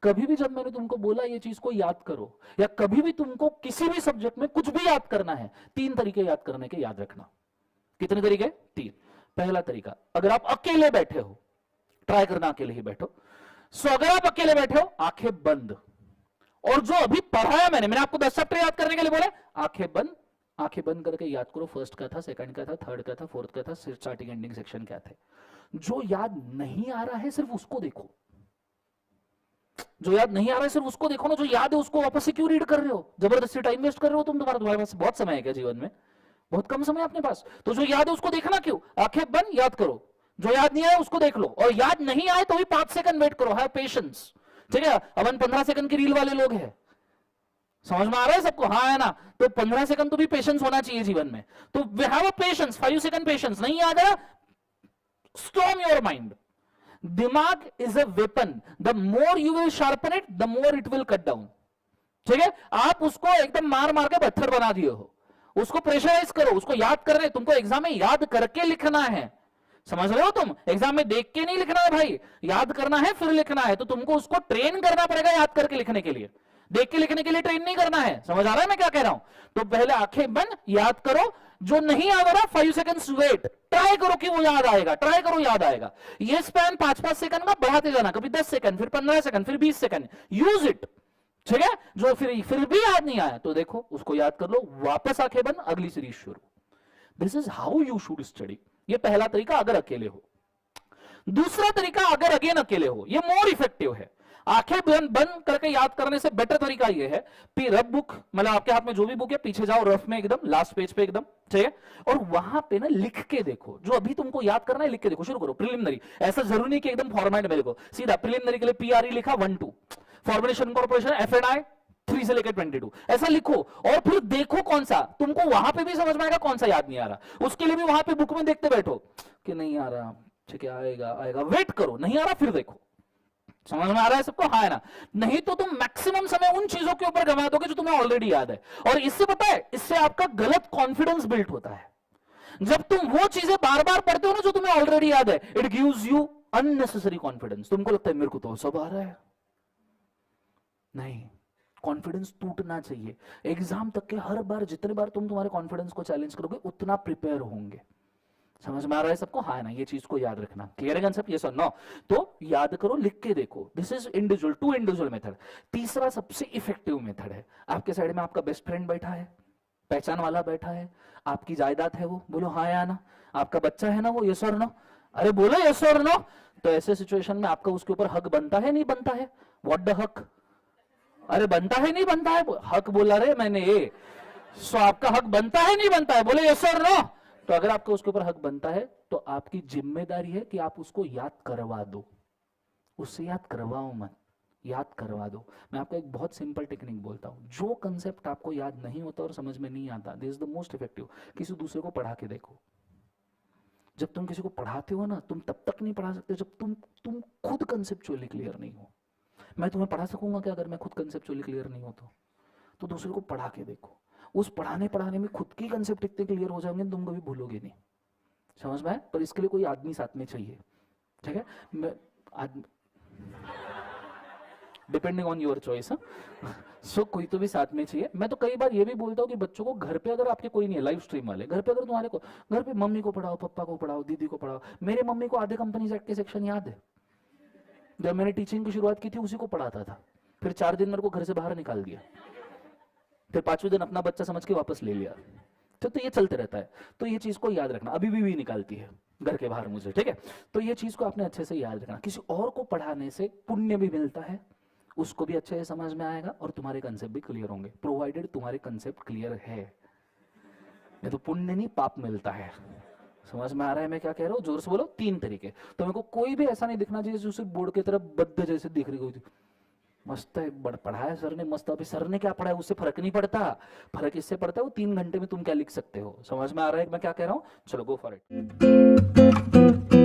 कभी भी जब मैंने तुमको बोला ये चीज को याद करो, या कभी भी तुमको किसी भी सब्जेक्ट में कुछ भी याद करना है, 3 तरीके याद करने के याद रखना। कितने तरीके? 3। पहला तरीका, अगर आप अकेले बैठे हो, ट्राई करना अकेले ही बैठो। सो अगर आप अकेले बैठे हो, आंखें बंद, और जो अभी पढ़ाया मैंने आपको 10 चैप्टर याद करने के लिए बोले, आंखें बंद, आंखें बंद करके याद करो। फर्स्ट का था, सेकंड का था, थर्ड का था, फोर्थ का था, स्टार्टिंग एंडिंग सेक्शन क्या थे। जो याद नहीं आ रहा है सिर्फ उसको देखो, जो याद नहीं आ रहा है सिर्फ उसको देखो ना। जो याद है उसको वापस से क्यों रीड कर रहे हो? जबरदस्ती टाइम वेस्ट कर रहे हो तुम। तुम्हारे पास बहुत समय है क्या जीवन में? बहुत कम समय अपने पास। तो जो याद है उसको देखना क्यों? आंखें बंद, याद करो। जो याद नहीं आया उसको देख लो, और याद नहीं आए तो भी 5 सेकंड वेट करो। हैव पेशेंस, ठीक है? अपन 15 सेकंड की रील वाले लोग हैं, समझ में आ रहा है सबको? हाँ है ना? तो 15 सेकंड तो भी पेशेंस होना चाहिए जीवन में। तो we have a patience, 5 second patience. नहीं याद है, स्टॉर्म योर माइंड। दिमाग is a weapon, the more you will sharpen it the more it will cut down, ठीक है? आप उसको एकदम मार मार के पत्थर बना दिए हो, उसको प्रेशराइज करो, उसको याद कर रहे। तुमको एग्जाम में याद करके लिखना है, समझ रहे हो? तुम एग्जाम में देख के नहीं लिखना है भाई, याद करना है फिर लिखना है। तो तुमको उसको ट्रेन करना पड़ेगा याद करके लिखने के लिए, देख के लिखने के लिए ट्रेन नहीं करना है। समझ आ रहा है मैं क्या कह रहा हूं? तो पहले आंखें बंद, याद करो। जो नहीं आ रहा 5 सेकंड्स वेट, ट्राई करो कि वो याद आएगा, ट्राई करो याद आएगा। ये स्पैन 5-5 सेकंड का बढ़ाते जाना, कभी 10 सेकंड, फिर 15 सेकंड, फिर 20 सेकंड, यूज इट, ठीक है? जो फिर भी याद नहीं आया तो देखो उसको याद कर लो, वापस आंखें बंद, अगली सीरीज शुरू। This is how you should study. ये पहला तरीका अगर अकेले हो। दूसरा तरीका अगर अगेन अकेले हो, ये मोर इफेक्टिव है। आंखें बंद करके याद करने से बेटर तरीका ये है, रफ बुक, मतलब आपके हाथ में जो भी बुक है पीछे जाओ, रफ में एकदम लास्ट पेज पे एकदम, ठीक है? और वहां पे ना लिख के देखो, जो अभी तुमको याद करना है लिख के देखो, शुरू करो। प्रिलिमिनरी, ऐसा जरूरी नहीं कि एकदम फॉर्मेट में लिखो, सीधा प्रिलिमिनरी के लिए PRE लिखा 1-2, फॉर्मेशन कॉर्पोरेशन FNI 3 से लेकर 22, ऐसा लिखो। और फिर देखो कौन सा तुमको, वहां पे भी समझ में आएगा कौन सा याद नहीं आ रहा। उसके लिए भी वहां पे बुक में देखते बैठो कि नहीं आ रहा, ठीक है आएगा आएगा, वेट करो, नहीं आ रहा फिर देखो। समझ में आ रहा है सबको? हाँ है ना? नहीं तो तुम मैक्सिमम समय उन चीजों के ऊपर गंवा दोगे जो तुम्हें ऑलरेडी याद है। और इससे पता है, इससे आपका गलत कॉन्फिडेंस बिल्ड होता है। जब तुम वो चीजें बार बार पढ़ते हो ना जो तुम्हें ऑलरेडी याद है, it gives you unnecessary confidence. तुमको लगता है मेरे को तो सब आ रहा है। नहीं, कॉन्फिडेंस टूटना चाहिए। एग्जाम तक के हर बार जितने बार तुम तुम्हारे कॉन्फिडेंस को चैलेंज करोगे उतना प्रिपेयर होंगे। समझ में आ रहा है सबको? हाँ ना? ये चीज को याद रखना। क्लियर है कंसेप्ट? यस और नो? तो याद करो, लिख के देखो। This is individual, 2 individual method. तीसरा सबसे इफेक्टिव मेथड है, आपके साइड में आपका बेस्ट फ्रेंड बैठा है, पहचान वाला बैठा है, आपकी जायदाद है वो, बोलो हाँ या ना? आपका बच्चा है ना वो, यस और नो? अरे बोलो यस और नो। तो ऐसे सिचुएशन में आपका उसके ऊपर हक बनता है नहीं बनता है? व्हाट द हक? अरे बनता है नहीं बनता है? हक बोला रे मैंने ये। सो आपका हक बनता है नहीं बनता है? बोले यस और नो। तो अगर आपका उसके ऊपर हक बनता है तो आपकी जिम्मेदारी है कि आप उसको याद करवा दो। उससे याद करवाओ मत, याद करवा दो। मैं आपको एक बहुत सिंपल टेक्निक बोलता हूं, जो कंसेप्ट आपको याद नहीं होता और समझ में नहीं आता, this is the most effective. किसी दूसरे को पढ़ा के देखो। जब तुम किसी को पढ़ाते हो ना, तुम तब तक नहीं पढ़ा सकते जब तुम खुद कंसेप्चुअली क्लियर नहीं हो। मैं तुम्हें पढ़ा सकूंगा क्या अगर मैं खुद कंसेप्चुअली क्लियर नहीं हो? तो दूसरे को पढ़ा के देखो। उस पढ़ाने में खुद की कंसेप्ट इतने क्लियर हो जाएंगे तुम कभी भूलोगे नहीं। समझ में आया? पर इसके लिए कोई आदमी साथ में चाहिए, ठीक है? Depending on your choice. So कोई तो भी साथ में चाहिए। मैं तो कई बार ये भी बोलता हूँ कि बच्चों को घर पे, अगर आपके कोई नहीं है लाइव स्ट्रीम वाले, घर पे अगर तुम्हारे को, घर पे मम्मी को पढ़ाओ, पापा को पढ़ाओ, दीदी को पढ़ाओ। मेरे मम्मी को आधे कंपनी सेट के सेक्शन याद है। जब मैंने टीचिंग की शुरुआत की थी उसी को पढ़ाता था। फिर 4 दिन मेरे को घर से बाहर निकाल दिया, फिर 5वें दिन अपना बच्चा समझ के वापस ले लिया। तो ये चलते रहता है। तो ये चीज को याद रखना। अभी भी निकालती है घर के बाहर मुझे, ठीक है? तो ये चीज को आपने अच्छे से याद रखना। किसी और को पढ़ाने से पुण्य भी मिलता है, उसको भी अच्छे से समझ में आएगा और तुम्हारे कंसेप्ट भी क्लियर होंगे, प्रोवाइडेड तुम्हारे कंसेप्ट क्लियर है। ये तो पुण्य नहीं पाप मिलता है। समझ में आ रहा है मैं क्या कह रहा हूँ? जोर से बोलो। 3 तरीके। तो मेरे को कोई भी ऐसा नहीं दिखना चाहिए जो सिर्फ बोर्ड की तरफ बद्ध जैसे दिख रही होती। मस्त है, पढ़ाया सर ने मस्त। अभी सर ने क्या पढ़ाया उससे फर्क नहीं पड़ता। फर्क इससे पड़ता है वो 3 घंटे में तुम क्या लिख सकते हो। समझ में आ रहा है मैं क्या कह रहा हूँ? चलो गो फॉर इट।